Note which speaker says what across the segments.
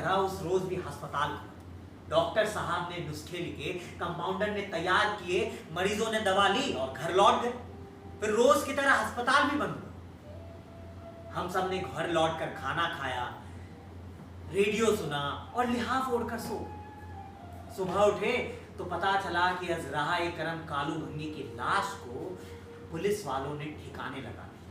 Speaker 1: तरह उस रोज भी अस्पताल खुला। डॉक्टर साहब ने नुस्खे लिखे, कंपाउंडर ने तैयार किए, मरीजों ने दवा ली और घर लौट गए। फिर रोज की तरह अस्पताल भी बंद हुआ। हम सब ने घर लौटकर खाना खाया, रेडियो सुना और लिहाफ ओढ़कर सो गए। सुबह उठे तो पता चला कि अजराए करम कालू भंगी की लाश को पुलिस वालों ने ठिकाने लगा दिया।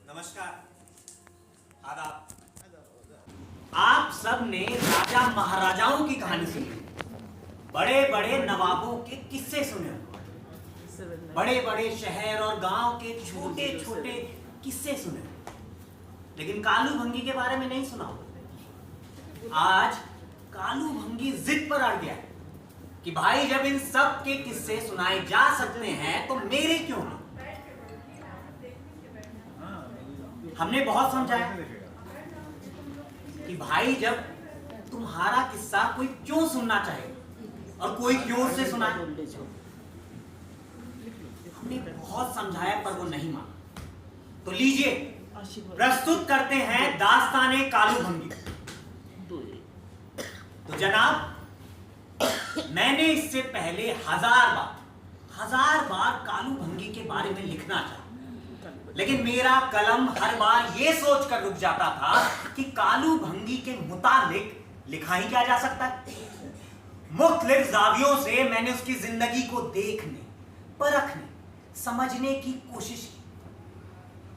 Speaker 1: नमस्कार, आदाब। आप सब ने राजा महाराजाओं की कहानी सुनी, बड़े बड़े नवाबों के किस्से सुने, बड़े बड़े शहर और गांव के छोटे छोटे किस्से सुने, लेकिन कालू भंगी के बारे में नहीं सुना। आज कालू भंगी जिद पर अड़ गया है कि भाई जब इन सब के किस्से सुनाए जा सकते हैं तो मेरे क्यों नहीं। हमने बहुत समझाया कि भाई जब तुम्हारा किस्सा कोई क्यों सुनना चाहे और कोई क्यों उससे सुनाए। हमने बहुत समझाया पर वो नहीं माना। तो लीजिए प्रस्तुत करते हैं दास्ताने कालू भंगी। तो जनाब, मैंने इससे पहले हजार बार कालू भंगी के बारे में लिखना चाहा, लेकिन मेरा कलम हर बार यह सोचकर रुक जाता था कि कालू भंगी के मुतालिक लिखा ही क्या जा सकता है। मुख्तलिफ जावियों से मैंने उसकी जिंदगी को देखने, परखने, समझने की कोशिश की,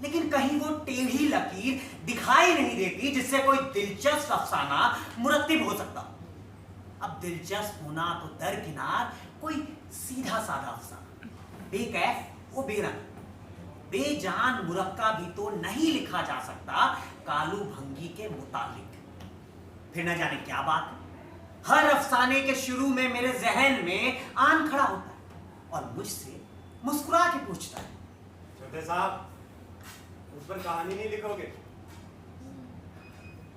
Speaker 1: लेकिन कहीं वो टेढ़ी लकीर दिखाई नहीं देती जिससे कोई दिलचस्प अफसाना मुरत्तिब हो सकता। अब दिलचस्प होना तो दरकिनार, कोई सीधा साधा अफसाना, बेकैफ वो बेरंग, बेजान मुरक्का भी तो नहीं लिखा जा सकता कालू भंगी के मुतालिक। फिर न जाने क्या बात, हर अफसाने के शुरू में मेरे जहन में आन खड़ा होता है और मुझसे मुस्कुरा के पूछता है,
Speaker 2: छोटे साहब उस पर कहानी नहीं लिखोगे?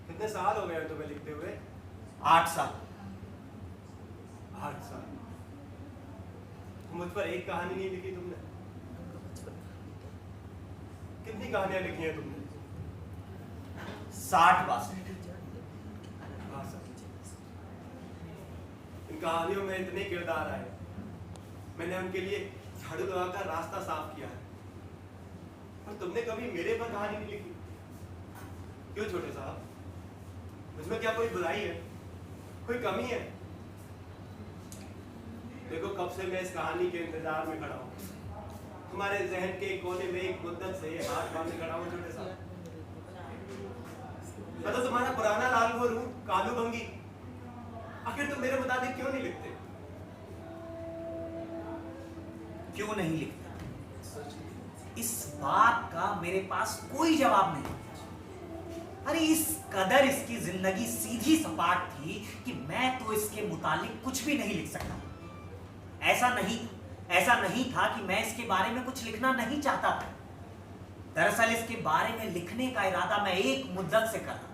Speaker 2: कितने साल हो गए तुम्हें लिखते हुए?
Speaker 1: 8 साल।
Speaker 2: 8 साल? मुझ पर एक कहानी नहीं लिखी तुमने? कितनी कहानियां लिखी हैं तुमने?
Speaker 1: 60-62।
Speaker 2: इन कहानियों में इतने किरदार आए, मैंने उनके लिए झाड़ू लगाकर रास्ता साफ किया है, और तुमने कभी मेरे पर कहानी नहीं लिखी। क्यों छोटे साहब, मुझमें क्या कोई बुराई है, कोई कमी है? देखो कब से मैं इस कहानी के इंतजार में खड़ा हूँ, तुम्हारे जहन के कोने में एक मुद्दत से हाथ बांधे खड़ा हूँ छोटे साहब। मैं तो तुम्हारा पुराना लालगोर हूँ, कालू भंगी। आखिर तुम मेरे मुताबिक क्यों नहीं लिखते?
Speaker 1: क्यों नहीं लिखता, इस बात का मेरे पास कोई जवाब नहीं। अरे इस कदर इसकी जिंदगी सीधी सपाट थी कि मैं तो इसके मुतालिक कुछ भी नहीं लिख सकता। ऐसा नहीं था कि मैं इसके बारे में कुछ लिखना नहीं चाहता था। दरअसल इसके बारे में लिखने का इरादा मैं एक मुद्दत से कर रहा,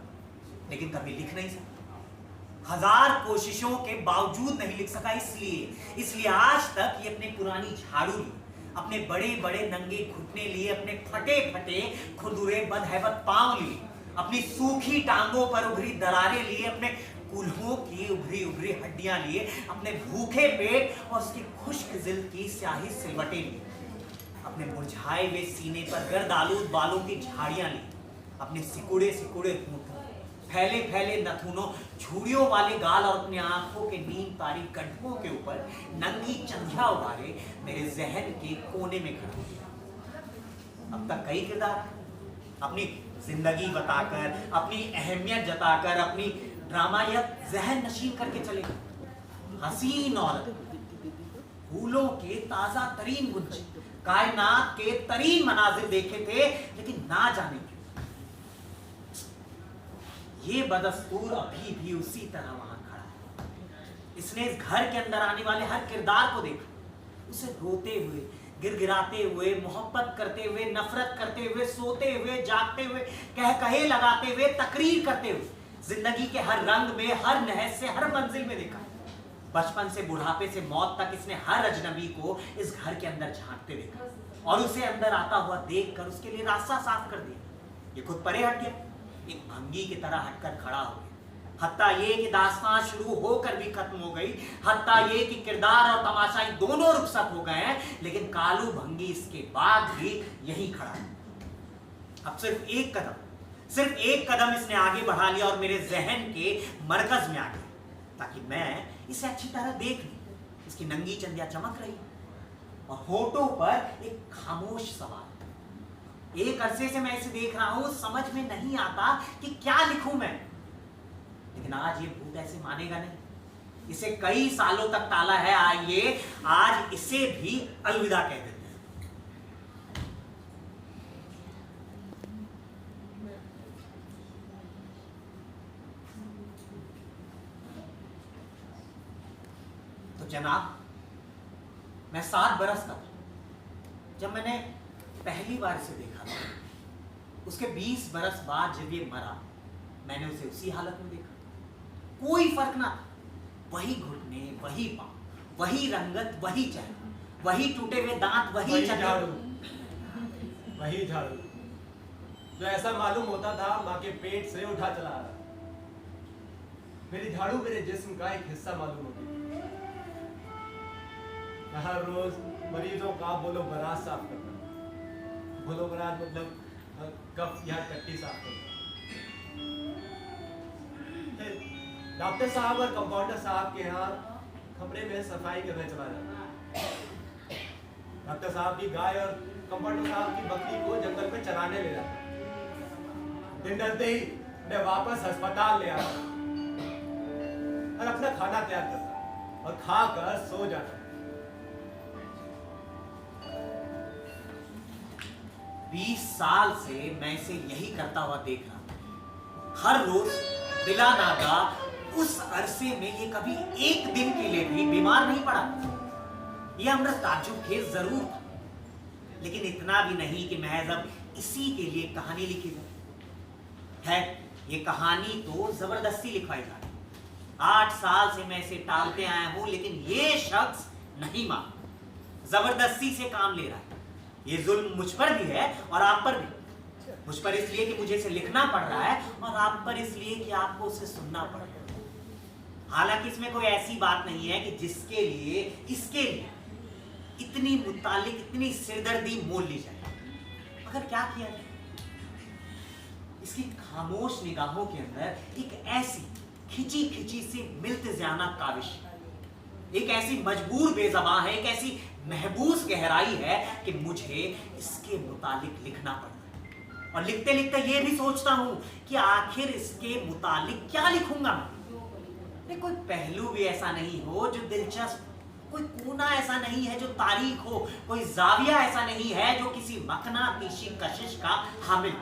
Speaker 1: लेकिन कभी लिख नहीं सका। 1000 कोशिशों के बावजूद नहीं लिख सका। इसलिए आज तक ये अपनी पुरानी झाड़ू ली, अपने बड़े बड़े नंगे घुटने लिए, अपने फटे फटे खुरदुरे बदहैबत पांव लिए, अपनी सूखी टांगों पर उभरी दरारें लिए, अपने कुल्हों की उभरी उभरी हड्डियां लिए, अपने भूखे पेट और उसकी खुश्क जिल्द की स्याही सिलवटें लिए, अपने मुरझाए हुए सीने पर गर्द आलूद बालों की झाड़ियां ली, अपने सिकुड़े सिकुड़े होंठों, फैले फैले नथुनों, झुर्रियों वाले गाल और अपनी आंखों के नींद तारी कंठों के ऊपर नंगी चंदिया उभारे मेरे जहन के कोने में खड़ा किया। अब तक कई किरदार अपनी जिंदगी बताकर, अपनी अहमियत जताकर, अपनी ड्रामायत जहन नशीन करके चले गए। हसीन औरत, फूलों के ताजा तरीन गुंजे, कायनात के तरीन मनाजिर देखे थे, लेकिन ना जाने क्यों ये बदस्तूर अभी भी उसी तरह वहां खड़ा है। इसने इस घर के अंदर आने वाले हर किरदार को देखा, उसे रोते हुए, गिरगिराते हुए, मोहब्बत करते हुए, नफरत करते हुए, सोते हुए, जागते हुए, कहे लगाते हुए, तकरीर करते हुए, जिंदगी के हर रंग में, हर नहज से, हर मंजिल में देखा। बचपन से बुढ़ापे से मौत तक इसने हर अजनबी को इस घर के अंदर झांकते देखा और उसे अंदर आता हुआ देखकर उसके लिए रास्ता साफ कर दिया। ये खुद परे हट गया, एक भंगी की तरह हटकर खड़ा हो गया। हत्ता ये कि दास्तान शुरू होकर भी खत्म हो गई, हत्ता ये कि किरदार और तमाशाई दोनों रुखसत हो गए हैं, लेकिन कालू भंगी इसके बाद भी यहीं खड़ा है। अब सिर्फ एक कदम इसने आगे बढ़ा लिया और मेरे जहन के मरकज में आ गया, ताकि मैं इसे अच्छी तरह देख लूं। इसकी नंगी चंदिया चमक रही और होठों पर एक खामोश सवाल। एक अरसे से मैं इसे देख रहा हूं, समझ में नहीं आता कि क्या लिखूं मैं, लेकिन आज ये भूत ऐसे मानेगा नहीं। इसे कई सालों तक टाला है, आइए आज इसे भी अलविदा कह देते हैं। तो जनाब, मैं 7 बरस का था जब मैंने पहली बार इसे देखा था। उसके 20 बरस बाद जब ये मरा, मैंने उसे उसी हालत में देखा। कोई फर्क ना था, वही घुटने, वही पांव, वही रंगत, वही चेहरा, वही टूटे हुए दांत, वही
Speaker 2: झाड़ू, वही झाड़ू जो ऐसा मालूम होता था माँ के पेट से उठा चला आ रहा। मेरी झाड़ू मेरे जिस्म का एक हिस्सा मालूम होती थी। हर रोज मरीजों का बोलो बरात साफ करना। बोलो बरात मतलब कफ या टट्टी साफ करना। डॉक्टर साहब और कंपाउंडर साहब के यहाँ कमरे में सफाई करने चला जाता। डॉक्टर साहब की गाय और कंपाउंडर साहब की बकरी को जंगल में चराने ले जाता। दिन ढलते ही मैं वापस अस्पताल ले आता और अपना खाना तैयार करता और खाकर सो जाता।
Speaker 1: 20 साल से मैं इसे यही करता हुआ देख रहा हूं। हर रोज बिला नागा उस अरसे में ये कभी एक दिन के लिए भी बीमार नहीं पड़ा। यह हमरा ताज्जुब खेज जरूर था, लेकिन इतना भी नहीं कि महज अब इसी के लिए कहानी लिखी जाए। है ये कहानी तो जबरदस्ती लिखवाई जा रही। 8 साल से मैं इसे टालते आया हूं, लेकिन ये शख्स नहीं मान, जबरदस्ती से काम ले रहा है। ये जुल्म मुझ पर भी है और आप पर भी। मुझ पर इसलिए कि मुझे इसे लिखना पड़ रहा है, और आप पर इसलिए कि आपको उसे सुनना पड़ रहा है। हालांकि इसमें कोई ऐसी बात नहीं है कि जिसके लिए, इसके लिए इतनी मुतालिक, इतनी सिरदर्दी मोल ली जाए। मगर क्या किया जाए? इसकी खामोश निगाहों के अंदर एक ऐसी खिंची खिंची सी मिल्तज़ाना काविश, एक ऐसी मजबूर बेज़बान है, एक ऐसी महबूस गहराई है कि मुझे इसके मुतालिक लिखना पड़ता है। और लिखते लिखते ये भी सोचता हूं कि आखिर इसके मुतालिक क्या लिखूंगा मैं। कोई पहलू भी ऐसा नहीं हो जो दिलचस्प, कोई कोना ऐसा नहीं है जो तारीख हो, कोई जाविया ऐसा नहीं है जो किसी मकनातीशी कशिश का हामिल।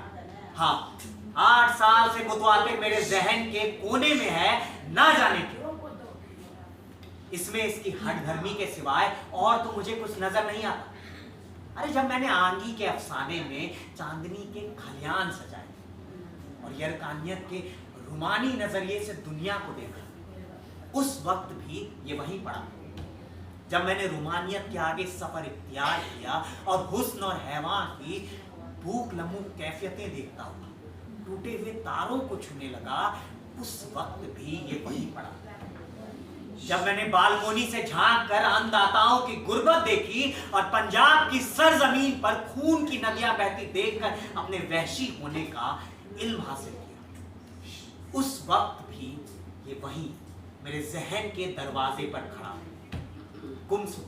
Speaker 1: हाँ, 8 साल से मुतवातिर मेरे जहन के कोने में है, ना जाने क्यों। इसमें इसकी हठधर्मी के सिवाय और तो मुझे कुछ नजर नहीं आता। अरे जब मैंने आंगी के अफसाने में चांदनी के खलियान सजाए और यरकानियत के रुमानी नजरिए से दुनिया को देखा, उस वक्त भी ये वहीं पड़ा। जब मैंने रोमानियत के आगे सफर इख्तियार किया और हुस्न और हैवान की भूख लम्हू कैफियतें देखता हुआ टूटे हुए तारों को छूने लगा, उस वक्त भी ये वहीं पड़ा। जब मैंने बालकोनी से झांक कर अन्नदाताओं की गुर्बत देखी और पंजाब की सरजमीन पर खून की नदियां बहती देखकर अपने वहशी होने का इल्म हासिल किया, उस वक्त भी ये वहीं मेरे जहन के दरवाजे पर खड़ा गुमसुम।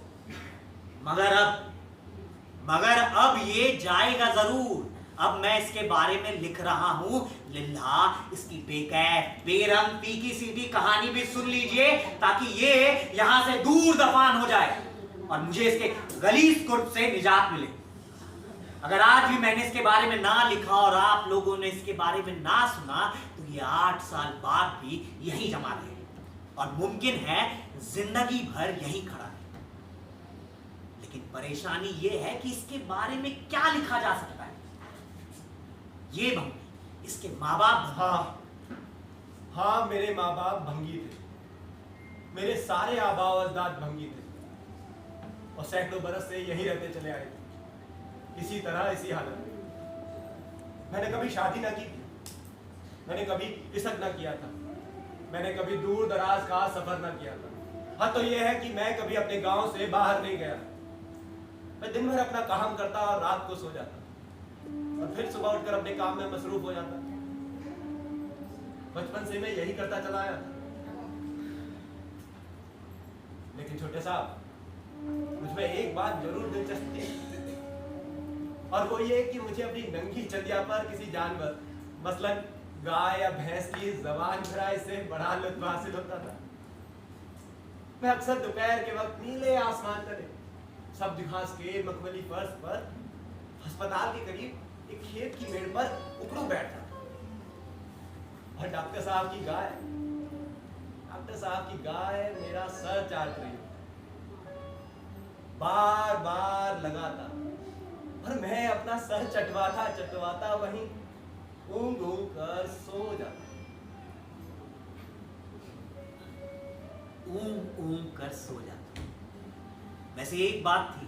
Speaker 1: मगर अब ये जाएगा जरूर। अब मैं इसके बारे में लिख रहा हूं, लिल्ला इसकी बेकैफ बेरंग तीखी सीधी कहानी भी सुन लीजिए, ताकि ये यहां से दूर दफान हो जाए और मुझे इसके गलीज कुर्ब से निजात मिले। अगर आज भी मैंने इसके बारे में ना लिखा और आप लोगों ने इसके बारे में ना सुना, तो ये 8 साल बाद भी यहीं जमा रहेगा और मुमकिन है जिंदगी भर यहीं खड़ा है। लेकिन परेशानी ये है कि इसके बारे में क्या लिखा जा सकता है। ये भंगी, इसके माँ बाप
Speaker 2: हाँ, मेरे माँ बाप भंगी थे। मेरे सारे आबा और अजदाद भंगी थे और सैकड़ों बरस से यहीं रहते चले आए थे, इसी तरह इसी हालत में। मैंने कभी शादी ना की थी, मैंने कभी इसक ना किया था, मैंने कभी दूर दराज का सफर ना किया था। हाँ, तो यह है कि मैं कभी अपने गांव से बाहर नहीं गया। मैं दिन भर अपना काम करता और रात को सो जाता और फिर सुबह उठकर अपने काम में मसरूफ हो जाता। बचपन से मैं यही करता चला आया था। लेकिन छोटे साहब, मुझमें एक बात जरूर दिलचस्प थी और वो ये कि मुझे अपनी नंगी चंदिया पर किसी जानवर, मसलन गाय या भैंस की जबान भराए से बड़ा लुत्फ हासिल होता था। मैं अक्सर दोपहर के वक्त नीले आसमान तले सब्ज घास के मखमली फर्श पर अस्पताल के करीब एक खेत की मेड़ पर उकड़ू बैठा और डॉक्टर साहब की गाय मेरा सर चाट रही, बार बार लगातार, और मैं अपना सर चटवाता वहीं ऊँग कर सो जाता।
Speaker 1: ऊँग कर सो जाता। वैसे एक बात थी,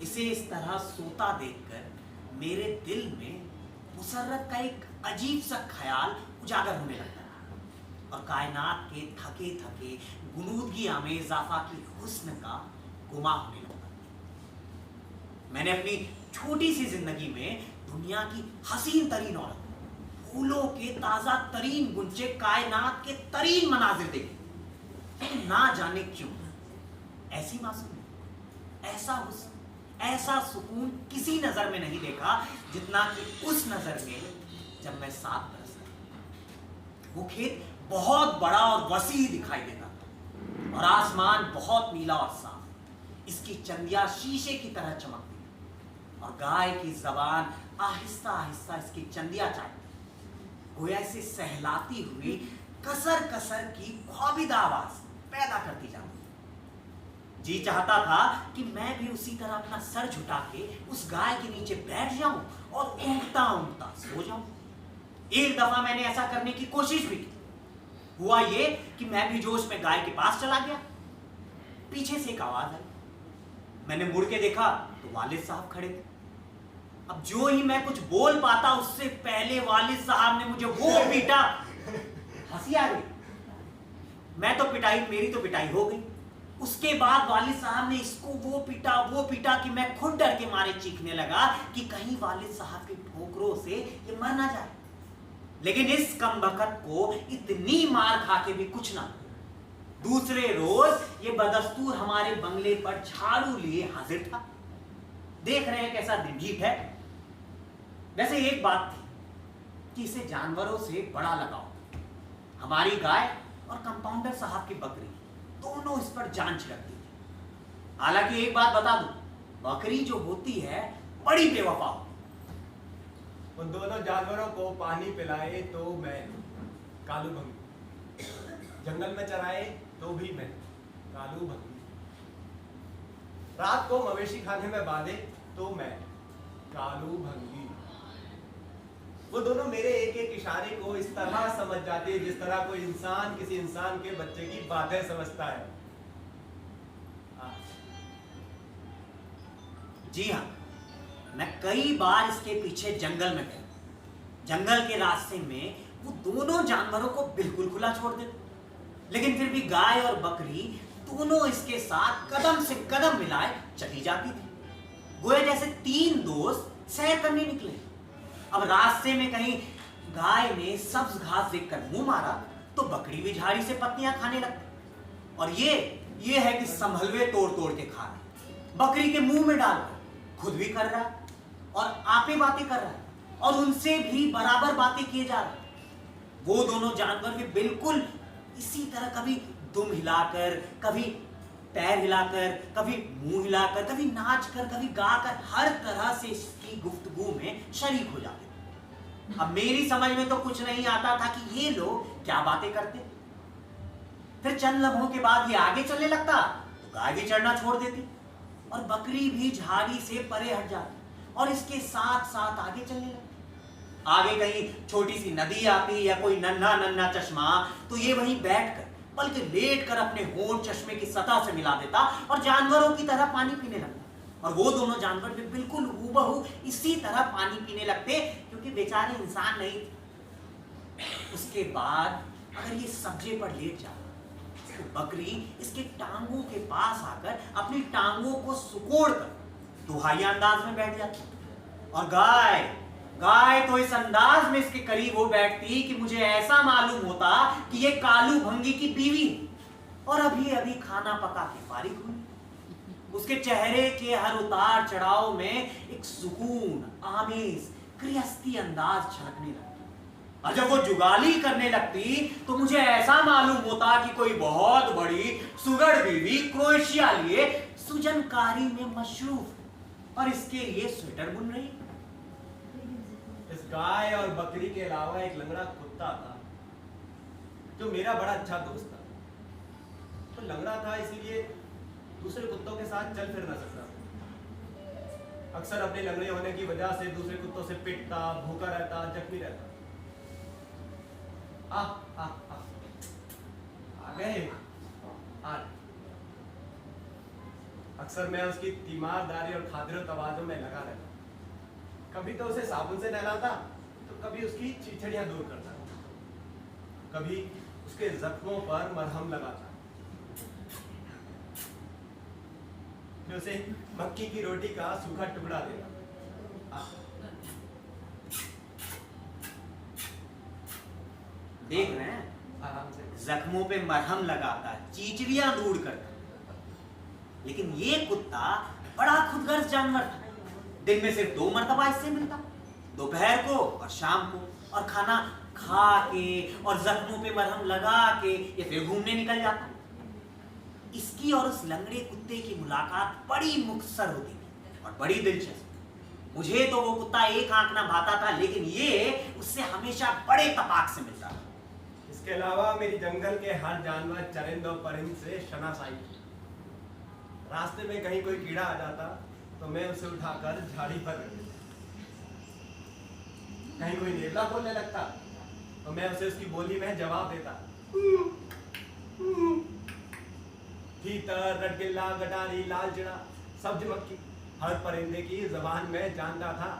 Speaker 1: इसे इस तरह सोता देखकर मेरे दिल में मुसर्रत का एक अजीब सा ख्याल उजागर होने लगता था और कायनात के थके थके गुनूदगी में इजाफा की हुस्न का गुमा होने लगता। मैंने अपनी छोटी सी जिंदगी में दुनिया की हसीन तरीन औरत, फूलों के ताजा तरीन गुंचे, कायनात के तरीन मनाजिर देखे, लेकिन ना जाने क्यों ऐसी मासूमी, ऐसा हुस्न, ऐसा सुकून किसी नजर में नहीं देखा जितना कि उस नजर में जब मैं 7 बरस का। वो खेत बहुत बड़ा और वसी दिखाई देता था और आसमान बहुत नीला और साफ। इसकी चंदिया शीशे की तरह चमकती और गाय की जबान आहिस्ता आहिस्ता इसकी चंदिया चाटती, गोया इसे सहलाती हुई कसर कसर की ख्वाबिदा आवाज पैदा करती जाती। जी चाहता था कि मैं भी उसी तरह अपना सर झुका के उस गाय के नीचे बैठ जाऊं और ऊँगता ऊँगता सो जाऊं। एक दफा मैंने ऐसा करने की कोशिश भी की। हुआ ये कि मैं भी जोश में गाय के पास चला गया। पीछे से एक आवाज आई। मैंने मुड़ के देखा तो वालिद साहब खड़े थे। अब जो ही मैं कुछ बोल पाता उससे पहले वालिद साहब ने मुझे वो पीटा। हंसी आ गई। मैं तो पिटाई, मेरी तो पिटाई हो गई। उसके बाद वालिद साहब ने इसको वो पीटा कि मैं खुद डर के मारे चीखने लगा कि कहीं वालिद साहब के ठोकरों से ये मर ना जाए। लेकिन इस कमबख्त को इतनी मार खा के भी कुछ ना। दूसरे रोज ये बदस्तूर हमारे बंगले पर झाड़ू लिए हाजिर था। देख रहे हैं कैसा ढीठ है। वैसे एक बात थी कि इसे जानवरों से बड़ा लगाव। हमारी गाय और कंपाउंडर साहब की बकरी दोनों इस पर जान छिड़कती थी। हालांकि एक बात बता दूं, बकरी जो होती है बड़ी बेवफा होती।
Speaker 2: उन दोनों जानवरों को पानी पिलाए तो मैं कालू भंगी, जंगल में चराए तो भी मैं कालू भंगी, रात को मवेशी खाने में बांधे तो मैं कालू भंगी। वो दोनों मेरे एक एक इशारे को इस तरह समझ जाते जिस तरह कोई इंसान किसी इंसान के बच्चे की बातें समझता है।
Speaker 1: जी हाँ, मैं कई बार इसके पीछे जंगल में गया। जंगल के रास्ते में वो दोनों जानवरों को बिल्कुल खुला छोड़ देते, लेकिन फिर भी गाय और बकरी दोनों इसके साथ कदम से कदम मिलाए चली जाती थी। गोया जैसे तीन दोस्त सैर करने निकले। अब रास्ते में कहीं गाय ने सब्ज घास देखकर मुंह मारा तो बकरी भी झाड़ी से पत्तियां खाने लगती। और ये है कि संभलवे तोड़ तोड़ के खा रहे, बकरी के मुंह में डालकर खुद भी कर रहा है और आपे बातें कर रहा है और उनसे भी बराबर बातें किए जा रहा है। वो दोनों जानवर भी बिल्कुल इसी तरह कभी दुम हिलाकर, कभी पैर हिलाकर, कभी मुंह हिलाकर, कभी नाचकर, कभी गाकर, हर तरह से इसकी गुफ्तगू में शरीक हो जाते थे। अब मेरी समझ में तो कुछ नहीं आता था कि ये लोग क्या बातें करते। फिर चंद लम्हों के बाद ये आगे चलने लगता तो गाय भी चढ़ना छोड़ देती और बकरी भी झाड़ी से परे हट जाती और इसके साथ साथ आगे चलने लगती। आगे कहीं छोटी सी नदी आती या कोई नन्हा नन्हा चश्मा तो ये वहीं बैठकर बल्कि लेट कर अपने होंठ चश्मे की सतह से मिला देता और जानवरों की तरह पानी पीने लगता। और वो दोनों जानवर भी बिल्कुल हूबहू इसी तरह पानी पीने लगते, क्योंकि बेचारे इंसान नहीं थे। उसके बाद अगर ये सब्जे पर लेट जाता तो बकरी इसके टांगों के पास आकर अपनी टांगों को सुकोड़ कर दुहाई अंदाज में बैठ जाती। और गाय तो इस अंदाज में इसके करीब हो बैठती कि मुझे ऐसा मालूम होता कि ये कालू भंगी की बीवी और अभी अभी खाना पका के फारिग हुई। उसके चेहरे के हर उतार चढ़ाव में एक सुकून, आमेज, गृहस्थी अंदाज झलकने लगता। और जब वो जुगाली करने लगती तो मुझे ऐसा मालूम होता कि कोई बहुत बड़ी सुगड़ बीवी क्रोएशिया लिए सुजनकारी में मशरूफ और इसके लिए स्वेटर बुन रही।
Speaker 2: इस गाय और बकरी के अलावा एक लंगड़ा कुत्ता था जो मेरा बड़ा अच्छा दोस्त था। तो लंगड़ा था इसीलिए दूसरे कुत्तों के साथ चल फिर ना सकता। अक्सर अपने लंगड़े होने की वजह से दूसरे कुत्तों से पिटता, भूखा रहता, जख्मी रहता। आ गए। अक्सर मैं उसकी तीमारदारी और खातिरो तवाज़ुन में लगा रहता। कभी तो उसे साबुन से नहलाता तो कभी उसकी चिड़चिड़ियां दूर करता, कभी उसके जख्मों पर मरहम लगाता, फिर उसे मक्की की रोटी का सूखा टुकड़ा देता।
Speaker 1: देख रहे हैं,
Speaker 2: आराम से
Speaker 1: जख्मों पे मरहम लगाता, चिड़चिड़ियां दूर करता। लेकिन ये कुत्ता बड़ा खुदगर्ज जानवर था। दिन में सिर्फ 2 मरतबा इससे मिलता, दोपहर को और शाम को, और खाना खा के और जख्मों पे मरहम लगा के ये फिर घूमने निकल जाता। इसकी और उस लंगड़े कुत्ते की मुलाकात बड़ी मुख्तसर होती थी और बड़ी दिलचस्प। मुझे तो वो कुत्ता एक आंख ना भाता था, लेकिन ये उससे हमेशा बड़े तपाक से मिलता था।
Speaker 2: इसके अलावा मेरी जंगल के हर जानवर चरिंद और परिंद से शनासाई थी। रास्ते में कहीं कोई कीड़ा आ जाता तो मैं उसे उठाकर झाड़ी पर रख देता। कहीं कोई नेवला बोलने लगता तो मैं उसे उसकी बोली में जवाब देता। तीतर, रटगिल्ला, गटारी, लाल चिड़ा, सब्ज मक्खी, हर परिंदे की जबान में जानता था।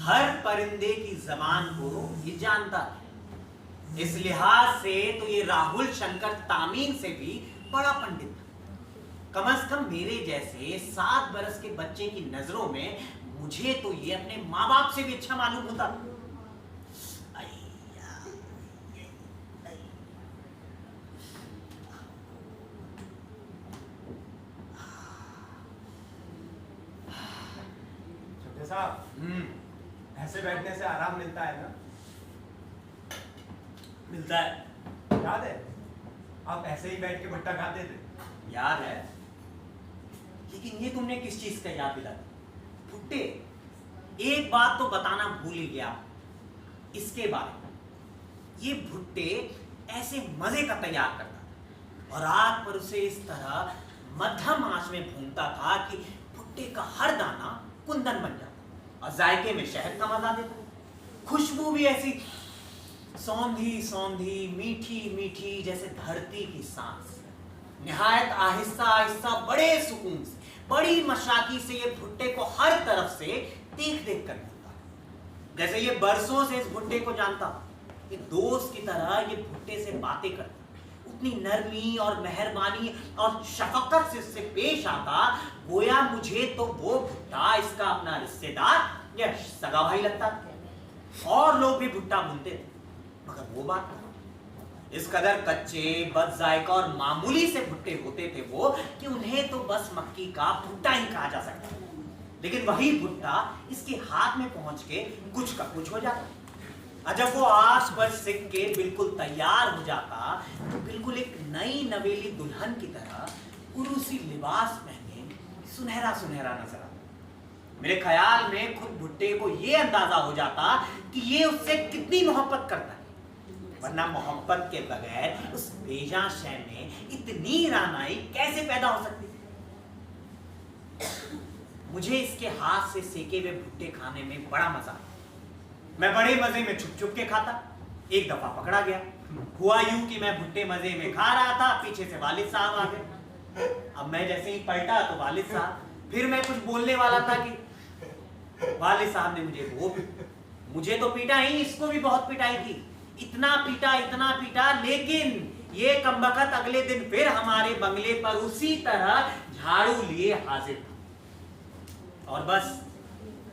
Speaker 1: हर परिंदे की जबान को ये जानता है। इस लिहाज से तो ये राहुल शंकर तामीन से भी बड़ा पंडित था। कम से कम मेरे जैसे 7 बरस के बच्चे की नजरों में मुझे तो ये अपने माँ बाप से भी अच्छा मालूम होता।
Speaker 2: छोटे साहब, ऐसे बैठने से आराम मिलता है ना?
Speaker 1: मिलता है।
Speaker 2: याद है आप ऐसे ही बैठ के भुट्टा खाते थे?
Speaker 1: याद है, लेकिन ये तुमने किस चीज का याद दिला? भुट्टे। एक बात तो बताना भूल ही गया इसके बारे में। ये भुट्टे ऐसे मजे का तैयार करता था और आग पर उसे इस तरह मध्यम आंच में भूनता था कि भुट्टे का हर दाना कुंदन बन जाता और जायके में शहद का मजा देता। खुशबू भी ऐसी सौंधी सौंधी मीठी मीठी जैसे धरती की सांस, निहायत आहिस्ता आहिस्ता बड़े सुकून से, बड़ी मशाकी से ये भुट्टे को हर तरफ से देख देख कर मिलता, जैसे ये बरसों से इस भुट्टे को जानता, कि दोस्त की तरह ये भुट्टे से बातें करता, उतनी नरमी और मेहरबानी और शफकत से इससे पेश आता, गोया मुझे तो वो भुट्टा इसका अपना रिश्तेदार या सगा भाई लगता। और लोग भी भुट्टा बुनते थे, मगर वो बात नहीं। इस कदर कच्चे, बद जायका और मामूली से भुट्टे होते थे वो, कि उन्हें तो बस मक्की का भुट्टा ही कहा जा सकता। लेकिन वही भुट्टा इसके हाथ में पहुंच के कुछ का कुछ हो जाता, और जब वो आस पर सिक के बिल्कुल तैयार हो जाता, तो बिल्कुल एक नई नवेली दुल्हन की तरह उरूसी लिबास पहने सुनहरा सुनहरा नजर आता। मेरे ख्याल में खुद भुट्टे को ये अंदाजा हो जाता कि ये उससे कितनी मोहब्बत करता है, वरना मोहब्बत के बगैर उस बेजान शय में इतनी रानाई कैसे पैदा हो सकती। मुझे इसके हाथ से सेके हुए भुट्टे खाने में बड़ा मजा आता। मैं बड़े मजे में छुप छुप के खाता। एक दफा पकड़ा गया। हुआ यूं कि मैं भुट्टे मजे में खा रहा था, पीछे से वालिद साहब आ गए। अब मैं जैसे ही पलटा तो वालिद साहब, फिर मैं कुछ बोलने वाला था कि वालिद साहब ने मुझे तो पीटा ही, इसको भी बहुत पिटाई की, इतना पीटा, लेकिन ये कमबख्त अगले दिन फिर हमारे बंगले पर उसी तरह झाड़ू लिए हाजिर था। और बस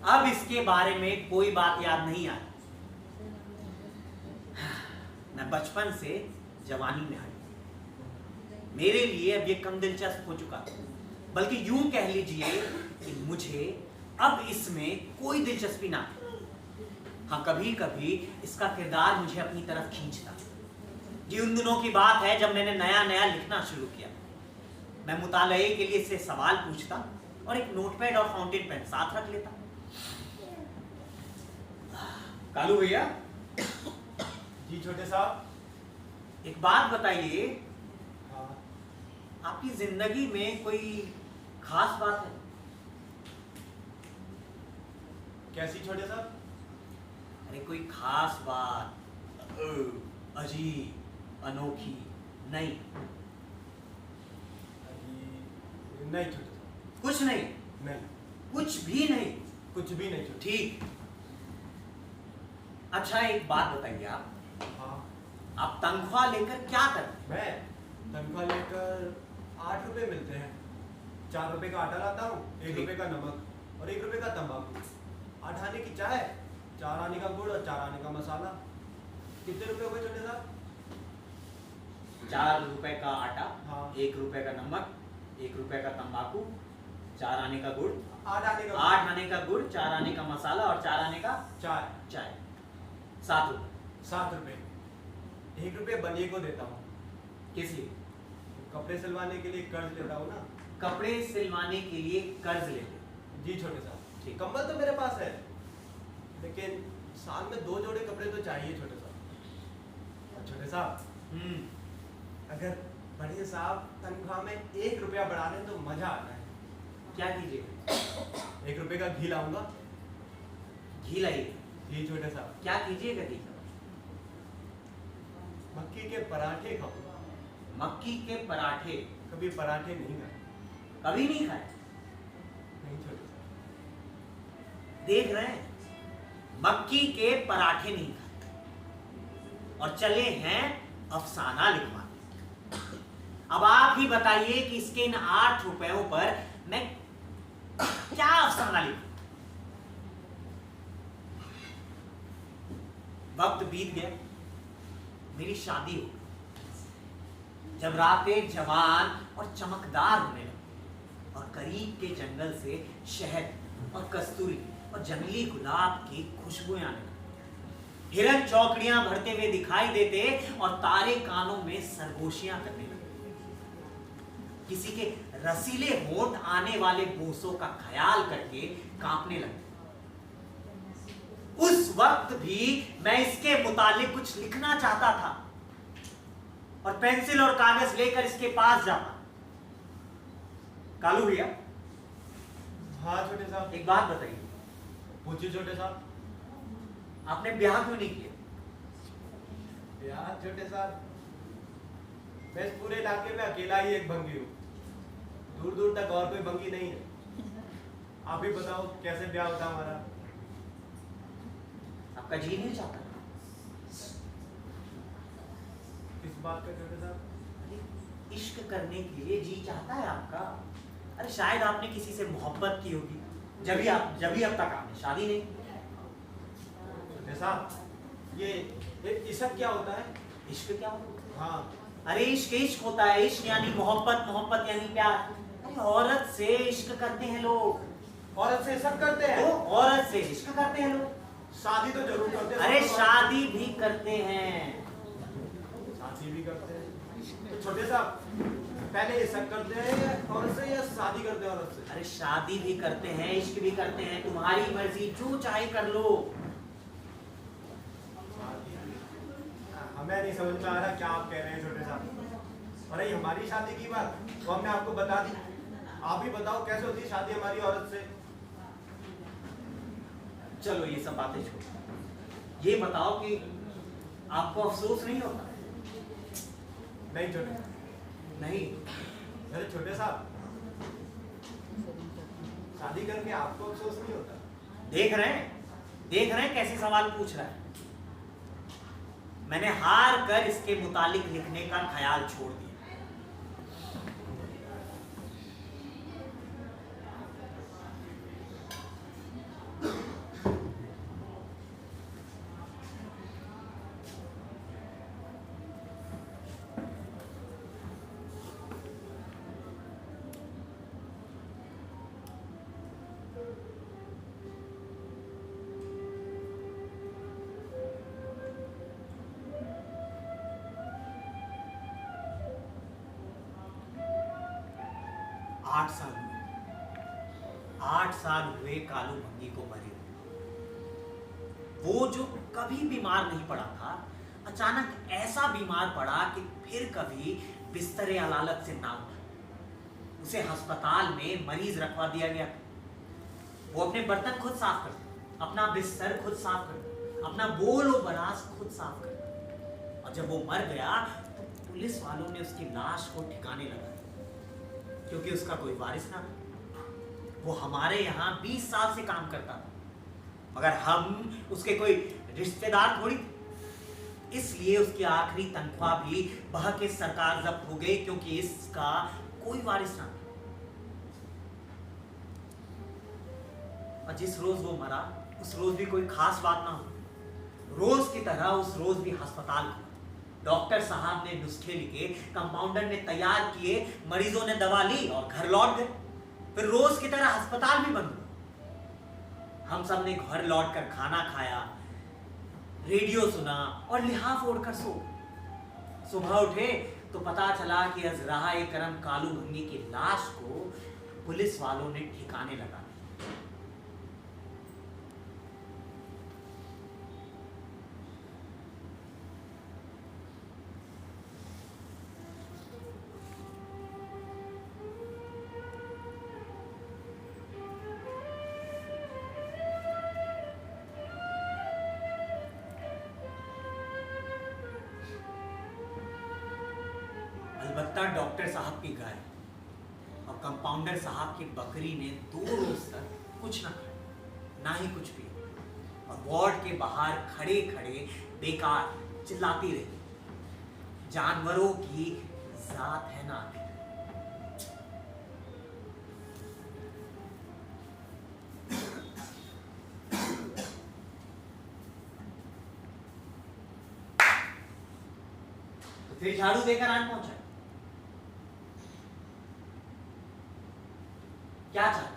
Speaker 1: अब इसके बारे में कोई बात याद नहीं आई। मैं बचपन से जवानी में आई, मेरे लिए अब ये कम दिलचस्प हो चुका, बल्कि यूं कह लीजिए कि मुझे अब इसमें कोई दिलचस्पी ना है। हाँ, कभी कभी इसका किरदार मुझे अपनी तरफ खींचता। ये उन दिनों की बात है जब मैंने नया नया लिखना शुरू किया। मैं मुताले के लिए इससे सवाल पूछता और एक नोटपैड और फाउंटेन पेन साथ रख लेता। कालू भैया।
Speaker 2: जी छोटे साहब।
Speaker 1: एक बात बताइए,
Speaker 2: हाँ।
Speaker 1: आपकी जिंदगी में कोई खास बात है?
Speaker 2: कैसी छोटे साहब?
Speaker 1: अरे कोई खास बात, अजीब, अनोखी? नहीं
Speaker 2: नहीं छोटे साहब।
Speaker 1: कुछ नहीं?
Speaker 2: नहीं,
Speaker 1: कुछ भी नहीं?
Speaker 2: कुछ भी नहीं छोटे।
Speaker 1: ठीक। अच्छा एक बात बताइए,
Speaker 2: हाँ।
Speaker 1: आप तनख्वाह लेकर क्या करते हैं?
Speaker 2: मैं तनख्वाह लेकर 8 रुपए मिलते हैं। 4 रुपए का आटा लाता हूँ, 1 रुपए का नमक और 1 रुपए का तंबाकू, 8 आने की चाय, 4 आने का गुड़ और 4 आने का मसाला। कितने रुपए हुए छोटे साहब?
Speaker 1: 4 रुपए का आटा,
Speaker 2: हाँ।
Speaker 1: 1 रुपए का नमक, 1 रुपए का तंबाकू, 4 आने का गुड़,
Speaker 2: 8 आने का
Speaker 1: गुड़, 4 आने का मसाला और 4 आने का
Speaker 2: चाय।
Speaker 1: 7 रुपए।
Speaker 2: 7 रुपए। 1 रुपए बनिए को देता हूँ।
Speaker 1: किस लिए?
Speaker 2: कपड़े सिलवाने के लिए कर्ज लेता हूँ ना।
Speaker 1: कपड़े सिलवाने के लिए कर्ज लेते?
Speaker 2: जी छोटे साहब।
Speaker 1: ठीक।
Speaker 2: कंबल तो मेरे पास है, लेकिन साल में 2 जोड़े कपड़े तो चाहिए छोटे साहब। और छोटे साहब, अगर बड़े साहब तनख्वाह में 1 रुपया बढ़ा दें तो मजा आता है।
Speaker 1: क्या कीजिएगा?
Speaker 2: 1 रुपए का घी लाऊंगा।
Speaker 1: घी लाइए?
Speaker 2: जी छोटे साहब।
Speaker 1: क्या कीजिएगा घी का?
Speaker 2: मक्की के पराठे खाऊंगा।
Speaker 1: मक्की के पराठे?
Speaker 2: कभी पराठे नहीं खाए।
Speaker 1: कभी नहीं खाए?
Speaker 2: नहीं छोटे साहब।
Speaker 1: देख रहे हैं, मक्की के पराठे नहीं खाए और चले हैं अफसाना लिखवाने। अब आप ही बताइए कि इसके इन 8 रुपयों पर मैं क्या अफसाना लिखूं? वक्त बीत गया, मेरी शादी हो गई। जब रातें जवान और चमकदार होने लगी और करीब के जंगल से शहद और कस्तूरी और जंगली गुलाब की खुशबुएं आने लगी, हिरन चौकड़ियां भरते हुए दिखाई देते और तारे कानों में सरगोशियां करने लगे। किसी के रसीले होंठ आने वाले बोसों का ख्याल करके कांपने लगे। उस वक्त भी मैं इसके मुतालिक कुछ लिखना चाहता था और पेंसिल और कागज लेकर इसके पास जाता। कालू भैया।
Speaker 2: हाँ छोटे साहब।
Speaker 1: एक बात बताइए,
Speaker 2: पूछिए छोटे साहब।
Speaker 1: आपने ब्याह क्यों नहीं किया?
Speaker 2: यार छोटे साहब, मैं इस पूरे इलाके में अकेला ही एक भंगी हूँ। दूर दूर तक और कोई भंगी नहीं है। आप ही बताओ कैसे ब्याह होता हमारा।
Speaker 1: आपका जी नहीं चाहता?
Speaker 2: किस बात का छोटे साहब?
Speaker 1: इश्क करने के लिए जी चाहता है आपका? अरे शायद आपने किसी से मोहब्बत की होगी, जब ही अब तक आपने शादी नहीं।
Speaker 2: छोटे साहब, ये इश्क क्या होता है?
Speaker 1: इश्क क्या होता है?
Speaker 2: हाँ,
Speaker 1: अरे इश्क इश्क होता है। इश्क यानी मोहब्बत, मोहब्बत यानी प्यार। अरे औरत से इश्क करते हैं लोग।
Speaker 2: औरत से इश्क करते हैं?
Speaker 1: तो औरत से इश्क करते हैं लोग।
Speaker 2: शादी तो जरूर करते हैं।
Speaker 1: अरे शादी भी करते हैं।
Speaker 2: शादी भी करते हैं। तो छोटे साहब, पहले इश्क करते हैं औरत से या शादी करते हैं औरत से?
Speaker 1: अरे शादी भी करते हैं, इश्क भी करते हैं। तुम्हारी मर्जी, जो चाहे कर लो।
Speaker 2: हमें नहीं समझ में आ रहा क्या आप कह रहे हैं छोटे साहब। और ये हमारी शादी की बात तो हमने आपको बता दी। आप ही बताओ कैसे होती है शादी हमारी औरत से?
Speaker 1: चलो ये सब बातें छोड़ो। ये बताओ कि आपको अफसोस नहीं होता?
Speaker 2: नहीं छोटे,
Speaker 1: नहीं।
Speaker 2: अरे छोटे साहब, शादी करके आपको अफसोस नहीं होता?
Speaker 1: देख रहे हैं कैसे सवाल पूछ रहा है। मैंने हार कर इसके मुतालिक लिखने का ख्याल छोड़ दिया। 8 साल हुए। 8 साल हुए कालू भंगी को मरे हुए। वो जो कभी बीमार नहीं पड़ा था, अचानक ऐसा बीमार पड़ा कि फिर कभी बिस्तरे अलालत से ना उठा। उसे अस्पताल में मरीज रखवा दिया गया। वो अपने बर्तन खुद साफ करता, अपना बिस्तर खुद साफ करता, अपना बोल और बरास खुद साफ करता। और जब वो मर गया तो पुलिस वालों ने उसकी लाश को ठिकाने लगा दिया, क्योंकि उसका कोई वारिस ना था। वो हमारे यहाँ 20 साल से काम करता था, मगर हम उसके कोई रिश्तेदार थोड़ी थे। इसलिए उसकी आखिरी तनख्वाह भी बह के सरकार जब्त हो गई, क्योंकि इसका कोई वारिस ना था। और जिस रोज वो मरा उस रोज भी कोई खास बात ना हो। रोज की तरह उस रोज भी अस्पताल खुला। डॉक्टर साहब ने नुस्खे लिखे, कंपाउंडर ने तैयार किए, मरीजों ने दवा ली और घर लौट गए। फिर रोज की तरह अस्पताल भी बंद हुआ। हम सब ने घर लौट कर खाना खाया, रेडियो सुना और लिहाफ ओढ़कर सो गए। सुबह उठे तो पता चला कि अजराए करम कालू भंगी की लाश को पुलिस वालों ने ठिकाने लगा। अलबत्ता डॉक्टर साहब की गाय और कंपाउंडर साहब की बकरी ने 2 रोज तक कुछ ना खाया, ना ही कुछ पिया, और वार्ड के बाहर खड़े खड़े बेकार चिल्लाती रही, जानवरों की जात है ना। तो फिर झाड़ू देकर आन पहुंचा। क्या चाहता है?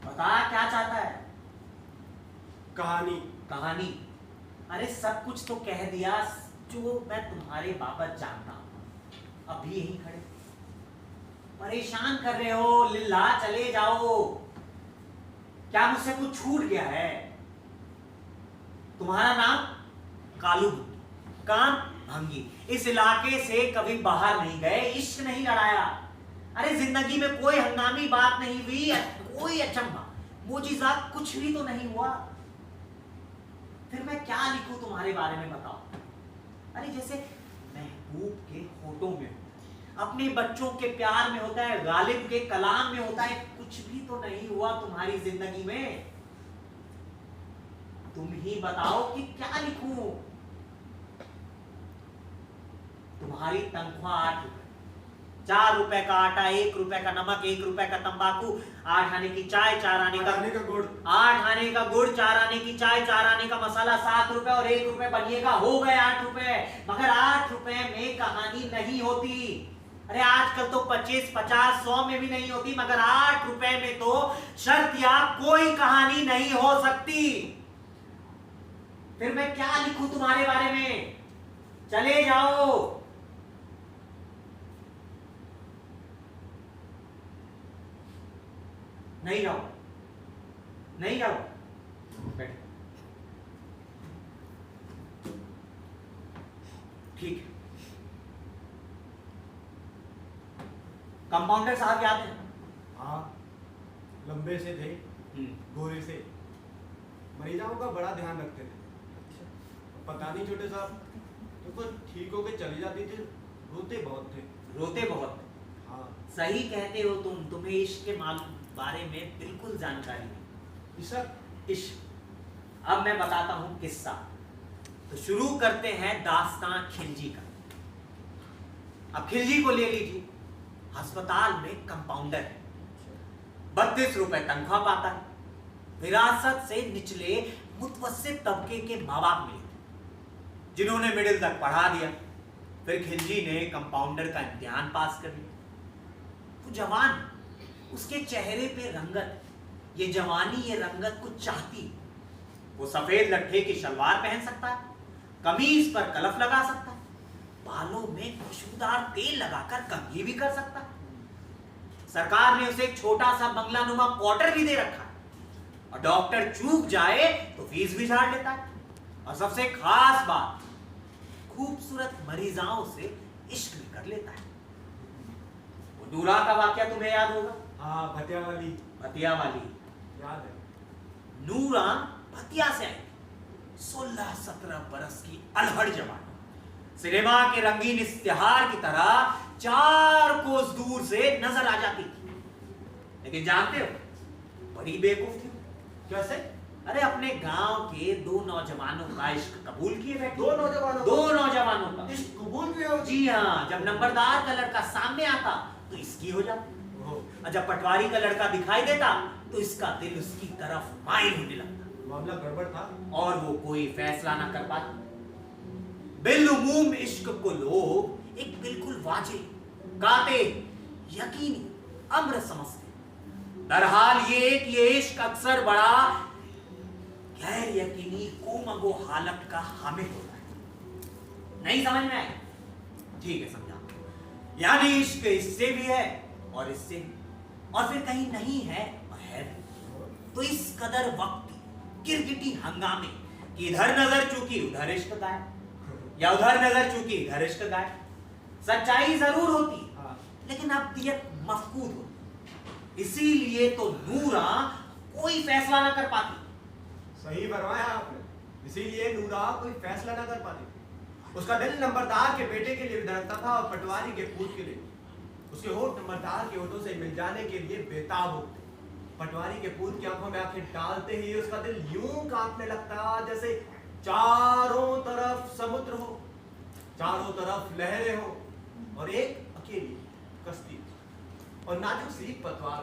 Speaker 1: बता क्या चाहता है?
Speaker 2: कहानी।
Speaker 1: कहानी? अरे सब कुछ तो कह दिया जो मैं तुम्हारे बाबत जानता हूं। अब भी यहीं खड़े परेशान कर रहे हो। लिल्ला चले जाओ। क्या मुझसे कुछ छूट गया है? तुम्हारा नाम कालू भंगी, काम भंगी। इस इलाके से कभी बाहर नहीं गए, इश्क नहीं लड़ाया। अरे जिंदगी में कोई हंगामी बात नहीं हुई, कोई अचंभा, मोजिजा कुछ भी तो नहीं हुआ। फिर मैं क्या लिखूं तुम्हारे बारे में बताओ। अरे जैसे महबूब के होठों में, अपने बच्चों के प्यार में होता है, गालिब के कलाम में होता है, कुछ भी तो नहीं हुआ तुम्हारी जिंदगी में। तुम ही बताओ कि क्या लिखूं। तुम्हारी तनख्वाह 8 रुपए, 4 रुपए का आटा, 1 रुपए का नमक, 1 रुपए का तंबाकू, 8 आने की चाय, 4 आने का
Speaker 2: गुड़,
Speaker 1: 8 आने का गुड़, 4 आने की चाय, 4 आने का मसाला, 7 रुपए और 1 रुपए बनिएगा, हो गए 8 रुपए। मगर 8 रुपए में कहानी नहीं होती। अरे आजकल तो 25, 50, 100 में भी नहीं होती, मगर 8 रुपए में तो शर्तिया कोई कहानी नहीं हो सकती। फिर मैं क्या लिखूं तुम्हारे बारे में। चले जाओ। नहीं जाओ, नहीं जाओ, बैठो। ठीक है। कंपाउंडर साहब याद है?
Speaker 2: हाँ, लंबे से थे, गोरे से, मरीजों का बड़ा ध्यान रखते थे। पता नहीं छोटे साहब, तो ठीक होके चली जाती थी, रोते बहुत थे।
Speaker 1: रोते बहुत?
Speaker 2: हाँ।
Speaker 1: सही कहते हो तुम, तुम्हें इश्क के बारे में बिल्कुल जानकारी नहीं। इश्क। अब मैं बताता हूं किस्सा। तो शुरू करते हैं दास्तान खिलजी का। अब खिलजी को ले लीजिए, अस्पताल में कंपाउंडर है, 32 रुपए तनख्वाह पाता है, विरासत से निचले मुतवस्सित तबके के माँ बाप मिले जिन्होंने मिडिल तक पढ़ा दिया। फिर खिलजी ने कंपाउंडर का इम्तिहान पास कर लिया। वो जवान, उसके चेहरे पे रंगत, ये जवानी, ये रंगत कुछ चाहती। वो सफेद लट्ठे की शलवार पहन सकता है, कमीज पर कलफ लगा सकता है, बालों में खुशबूदार तेल लगाकर कंघी भी कर सकता है। सरकार ने उसे एक छोटा सा बंगला नुमा क्वार्टर भी दे रखा है, और डॉक्टर चूक जाए तो फीस भी झाड़ लेता है। और सबसे खास बात, खूबसूरत मरीजाओं से इश्क भी कर लेता है। वो नूरा का वाकया तुम्हें याद होगा?
Speaker 2: हाँ, भतिया वाली।
Speaker 1: भतिया वाली
Speaker 2: याद है।
Speaker 1: नूरा भतिया से आई, 16-17 बरस की अल्हड़ जवान, सिनेमा के रंगीन इश्तिहार की तरह 4 कोस दूर से नजर आ जाती थी। लेकिन जानते हो, बड़ी बेवकूफ थी।
Speaker 2: कैसे?
Speaker 1: अरे अपने गांव के 2 नौजवानों का इश्क कबूल किए बैठे।
Speaker 2: 2 नौजवानों?
Speaker 1: 2 नौजवानों का
Speaker 2: इश्क कबूल किया?
Speaker 1: जी हाँ। जब नंबरदार का लड़का सामने आता तो इसकी हो जाती, और जब पटवारी का लड़का दिखाई देता तो इसका दिल उसकी तरफ माइल होने लगता।
Speaker 2: मामला गड़बड़ था
Speaker 1: और वो कोई फैसला ना कर पाता। बिलउमूम इश्क को लोग एक बिल्कुल वाजिब, काते, यकीनी अम्र समझते। बहरहाल ये इश्क अक्सर बड़ा गैर यकीनी कोमगो हालत का हामिल होता है। नहीं समझ में आया? ठीक है, समझा। यानी इश्क इससे भी है और इससे भी, और फिर कहीं नहीं है और है भी। तो इस कदर वक्त गिरगिटी हंगामे कि इधर नजर चूकी उधर इश्क गायब, या उधर नजर चूकी इधर इश्क गायब। सच्चाई जरूर होती, लेकिन अब्दियत मफकूद होती। इसीलिए तो नूरा कोई फैसला ना कर पाती।
Speaker 2: सही फरमाया आपने। इसीलिए नूरा कोई फैसला ना कर पाती। उसका दिल नंबरदार के बेटे के लिए भी धड़कता था और पटवारी के पूत के लिए। उसके होठ नंबरदार के होठों से मिल जाने के लिए बेताब होते। पटवारी के पूत की आंखों में आंखें डालते ही उसका दिल यूं कांपने लगता जैसे चारों तरफ समुद्र हो, चारों तरफ लहरें हो और एक अकेली कश्ती और नाजुक सी पतवार।